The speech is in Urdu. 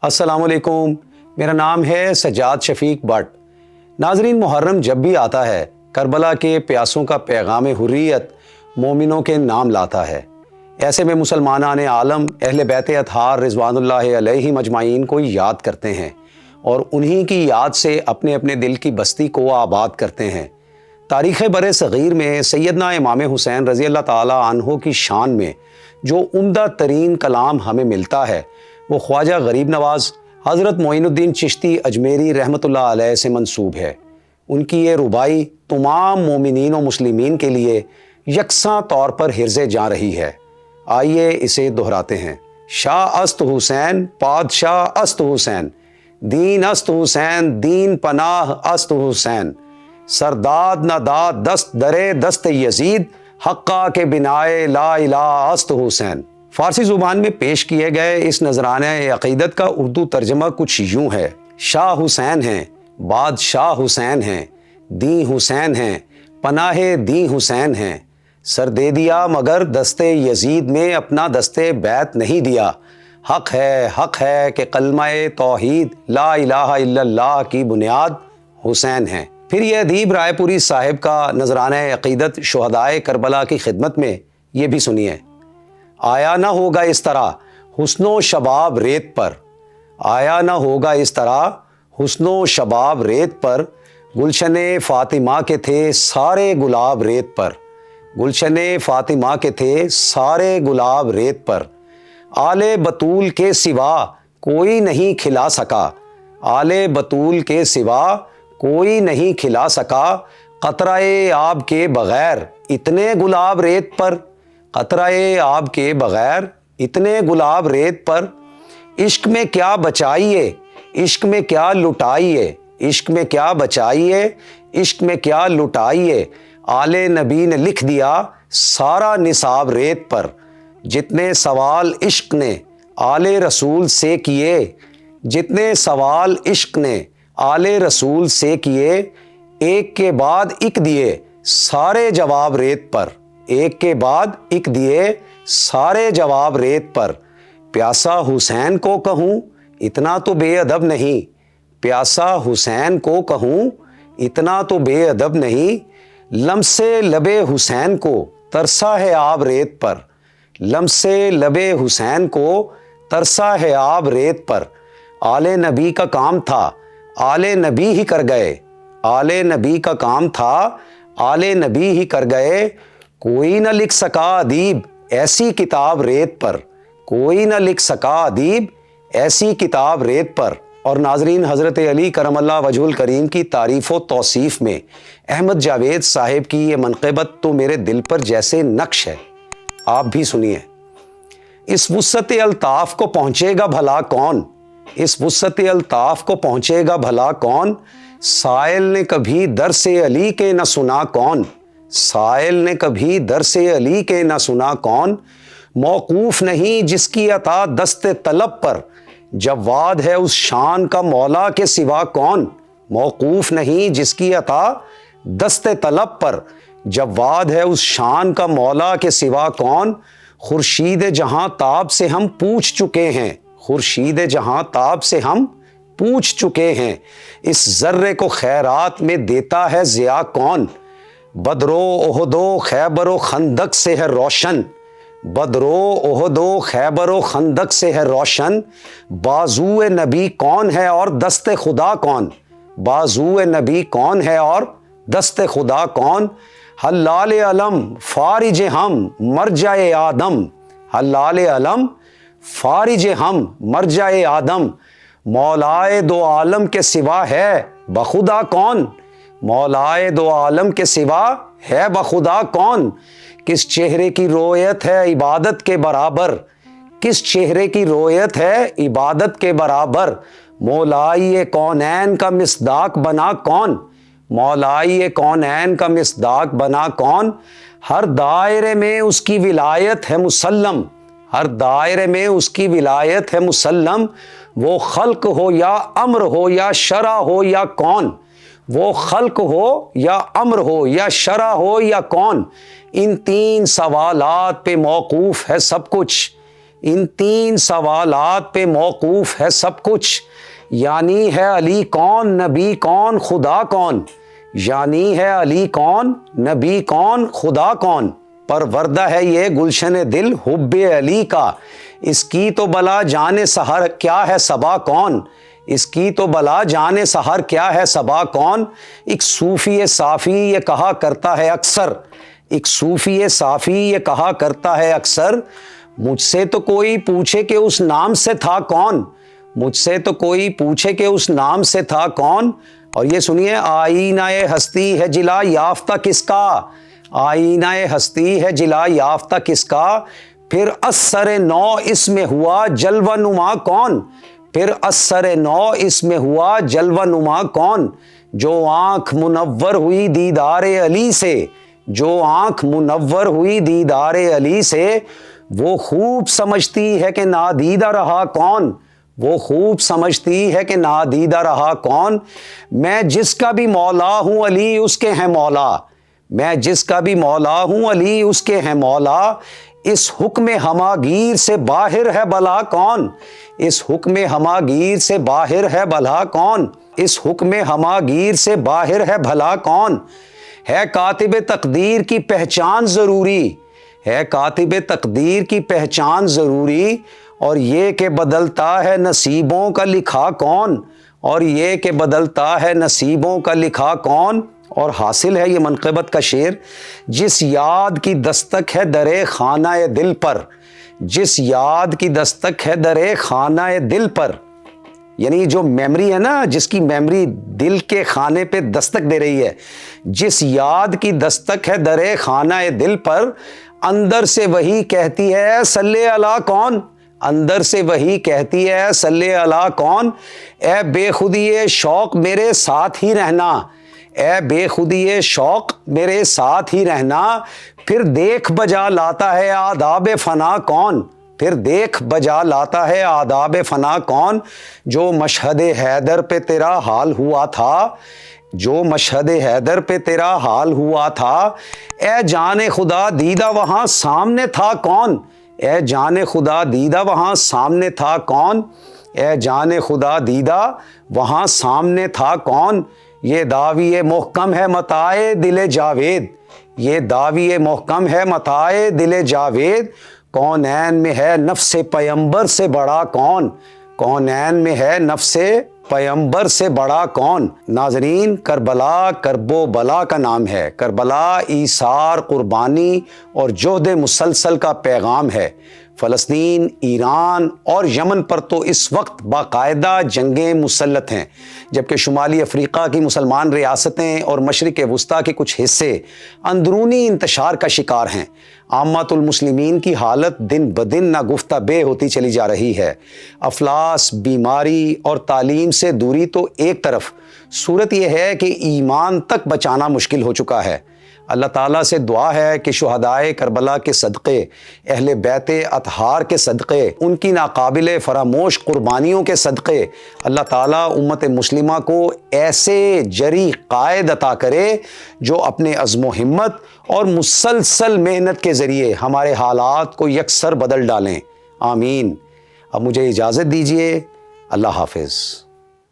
السلام علیکم، میرا نام ہے سجاد شفیق بٹ۔ ناظرین، محرم جب بھی آتا ہے کربلا کے پیاسوں کا پیغام حریت مومنوں کے نام لاتا ہے۔ ایسے میں مسلمانان عالم اہل بیت اطہار رضوان اللہ علیہ مجمعین کو یاد کرتے ہیں اور انہی کی یاد سے اپنے اپنے دل کی بستی کو آباد کرتے ہیں۔ تاریخ بر صغیر میں سیدنا امام حسین رضی اللہ تعالی عنہ کی شان میں جو عمدہ ترین کلام ہمیں ملتا ہے وہ خواجہ غریب نواز حضرت معین الدین چشتی اجمیری رحمۃ اللہ علیہ سے منسوب ہے۔ ان کی یہ ربائی تمام مومنین و مسلمین کے لیے یکساں طور پر حرز جاں رہی ہے۔ آئیے اسے دہراتے ہیں۔ شاہ است حسین پادشاہ است حسین، دین است حسین دین پناہ است حسین، سرداد نہ داد دست درے دست یزید، حقہ کے بنائے لا الہ است حسین۔ فارسی زبان میں پیش کیے گئے اس نذرانہ عقیدت کا اردو ترجمہ کچھ یوں ہے: شاہ حسین ہیں، بادشاہ حسین ہیں، دین حسین ہیں، پناہ دین حسین ہیں، سر دے دیا مگر دستے یزید میں اپنا دستے بیت نہیں دیا، حق ہے کہ کلمہ توحید لا الہ الا اللہ کی بنیاد حسین ہیں۔ پھر یہ ادیب رائے پوری صاحب کا نذرانہ عقیدت شہدائے کربلا کی خدمت میں یہ بھی سنیے: آیا نہ ہوگا اس طرح حسن و شباب ریت پر، آیا نہ ہوگا اس طرح حسن و شباب ریت پر، گلشن فاطمہ کے تھے سارے گلاب ریت پر، گلشن فاطمہ کے تھے سارے گلاب ریت پر، آل بطول کے سوا کوئی نہیں کھلا سکا، آل بطول کے سوا کوئی نہیں کھلا سکا، قطرہ آب کے بغیر اتنے گلاب ریت پر، قطرہ آب کے بغیر اتنے گلاب ریت پر، عشق میں کیا بچائیے عشق میں کیا لٹائیے، عشق میں کیا بچائیے عشق میں کیا لٹائیے، آل نبی نے لکھ دیا سارا نصاب ریت پر، جتنے سوال عشق نے آل رسول سے کیے، جتنے سوال عشق نے آل رسول سے کیے، ایک کے بعد ایک دیے سارے جواب ریت پر، ایک کے بعد ایک دیے سارے جواب ریت پر، پیاسا حسین کو کہوں اتنا تو بے ادب نہیں، پیاسا حسین کو کہوں اتنا تو بے ادب نہیں، لمسے لبے حسین کو ترسا ہے آب ریت پر، لمسے لبے حسین کو ترسا ہے آب ریت پر، آل نبی کا کام تھا آل نبی ہی کر گئے، آل نبی کا کام تھا آل نبی ہی کر گئے، کوئی نہ لکھ سکا ادیب ایسی کتاب ریت پر، کوئی نہ لکھ سکا ادیب ایسی کتاب ریت پر۔ اور ناظرین، حضرت علی کرم اللہ وجہ الکریم کی تعریف و توصیف میں احمد جاوید صاحب کی یہ منقبت تو میرے دل پر جیسے نقش ہے، آپ بھی سنیے: اس وسعت الطاف کو پہنچے گا بھلا کون، اس وسعت الطاف کو پہنچے گا بھلا کون، سائل نے کبھی درس علی کے نہ سنا کون، سائل نے کبھی درس علی کے نہ سنا کون، موقوف نہیں جس کی عطا دست طلب پر، جواد ہے اس شان کا مولا کے سوا کون، موقوف نہیں جس کی عطا دست طلب پر، جواد ہے اس شان کا مولا کے سوا کون، خورشید جہاں تاب سے ہم پوچھ چکے ہیں، خورشید جہاں تاب سے ہم پوچھ چکے ہیں، اس ذرے کو خیرات میں دیتا ہے ضیاء کون، بدر و احد و خیبر و خندق سے ہے روشن، بدر و احد و خیبر و خندق سے ہے روشن، بازو نبی کون ہے اور دست خدا کون، بازو نبی کون ہے اور دست خدا کون، حلال علم فارج ہم مرجع آدم، حلال علم فارج ہم مرجع آدم، مولائے دو عالم کے سوا ہے بخدا کون، مولائے دو عالم کے سوا ہے بخدا کون، کس چہرے کی رویت ہے عبادت کے برابر، کس چہرے کی رویت ہے عبادت کے برابر، مولائی کونین کا مصداق بنا کون، مولائی کونین کا مصداق بنا کون، ہر دائرے میں اس کی ولایت ہے مسلم، ہر دائرے میں اس کی ولایت ہے مسلم، وہ خلق ہو یا امر ہو یا شرع ہو یا کون، وہ خلق ہو یا امر ہو یا شرع ہو یا کون، ان تین سوالات پہ موقوف ہے سب کچھ، ان 3 سوالات پہ موقوف ہے سب کچھ، یعنی ہے علی کون، نبی کون، خدا کون؟ یعنی ہے علی کون، نبی کون، خدا کون؟ پروردہ ہے یہ گلشن دل حب علی کا، اس کی تو بلا جان سحر کیا ہے صبا کون؟ اس کی تو بلا جان سحر کیا ہے صبا کون؟ ایک صوفی صافی یہ کہا کرتا ہے اکثر، ایک صوفی صافی یہ کہا کرتا ہے اکثر، مجھ سے تو کوئی پوچھے کہ اس نام سے تھا کون؟ مجھ سے تو کوئی پوچھے کہ اس نام سے تھا کون؟ اور یہ سنیے، آئینہ ہستی ہے جلا یافتہ کس کا؟ آئینہ ہستی ہے جلا یافتہ کس کا؟ پھر اثر نو اس میں ہوا جلوہ نما کون؟ پھر اثر نو اس میں ہوا جلوہ نما کون؟ جو آنکھ منور ہوئی دیدار علی سے، جو آنکھ منور ہوئی دیدار علی سے، وہ خوب سمجھتی ہے کہ نادیدہ رہا کون؟ وہ خوب سمجھتی ہے کہ نادیدہ رہا کون؟ میں جس کا بھی مولا ہوں علی اس کے ہیں مولا، میں جس کا بھی مولا ہوں علی اس کے ہیں مولا، اس حکم ہماگیر سے باہر ہے بلا کون؟ اس حکم ہماگیر سے باہر ہے بھلا کون؟ اس حکم ہماگیر سے باہر ہے بھلا کون؟ ہے کاتب تقدیر کی پہچان ضروری، ہے کاتب تقدیر کی پہچان ضروری، اور یہ کہ بدلتا ہے نصیبوں کا لکھا کون؟ اور یہ کہ بدلتا ہے نصیبوں کا لکھا کون؟ اور حاصل ہے یہ منقبت کا شعر، جس یاد کی دستک ہے درے خانہ دل پر، جس یاد کی دستک ہے درے خانہ دل پر، یعنی جو میمری ہے نا، جس کی میمری دل کے خانے پہ دستک دے رہی ہے، جس یاد کی دستک ہے درے خانہ دل پر، اندر سے وہی کہتی ہے صلی اللہ کون؟ اندر سے وہی کہتی ہے صلی اللہ کون؟ اے بے خودی شوق میرے ساتھ ہی رہنا، اے بے خودی شوق میرے ساتھ ہی رہنا، پھر دیکھ بجا لاتا ہے آداب فنا کون؟ پھر دیکھ بجا لاتا ہے آداب فنا کون؟ جو مشہد حیدر پہ تیرا حال ہوا تھا، جو مشہد حیدر پہ تیرا حال ہوا تھا، اے جان خدا دیدہ وہاں سامنے تھا کون؟ اے جان خدا دیدہ وہاں سامنے تھا کون؟ اے جان خدا دیدہ وہاں سامنے تھا کون؟ یہ دعوی محکم ہے متاع دل جاوید، یہ دعوی محکم ہے متاع دل جاوید، کونین میں ہے نفس پیمبر سے بڑا کون؟ کونین میں ہے نفس پیمبر سے بڑا کون؟ ناظرین، کربلا کرب و بلا کا نام ہے، کربلا ایثار، قربانی اور جہد مسلسل کا پیغام ہے۔ فلسطین، ایران اور یمن پر تو اس وقت باقاعدہ جنگیں مسلط ہیں، جبکہ شمالی افریقہ کی مسلمان ریاستیں اور مشرق وسطیٰ کے کچھ حصے اندرونی انتشار کا شکار ہیں۔ عامۃ المسلمین کی حالت دن بدن ناگفتہ بے ہوتی چلی جا رہی ہے۔ افلاس، بیماری اور تعلیم سے دوری تو ایک طرف، صورت یہ ہے کہ ایمان تک بچانا مشکل ہو چکا ہے۔ اللہ تعالیٰ سے دعا ہے کہ شہدائے کربلا کے صدقے، اہل بیت اطہار کے صدقے، ان کی ناقابل فراموش قربانیوں کے صدقے، اللہ تعالیٰ امت مسلمہ کو ایسے جری قائد عطا کرے جو اپنے عزم و ہمت اور مسلسل محنت کے ذریعے ہمارے حالات کو یکسر بدل ڈالیں۔ آمین۔ اب مجھے اجازت دیجیے، اللہ حافظ۔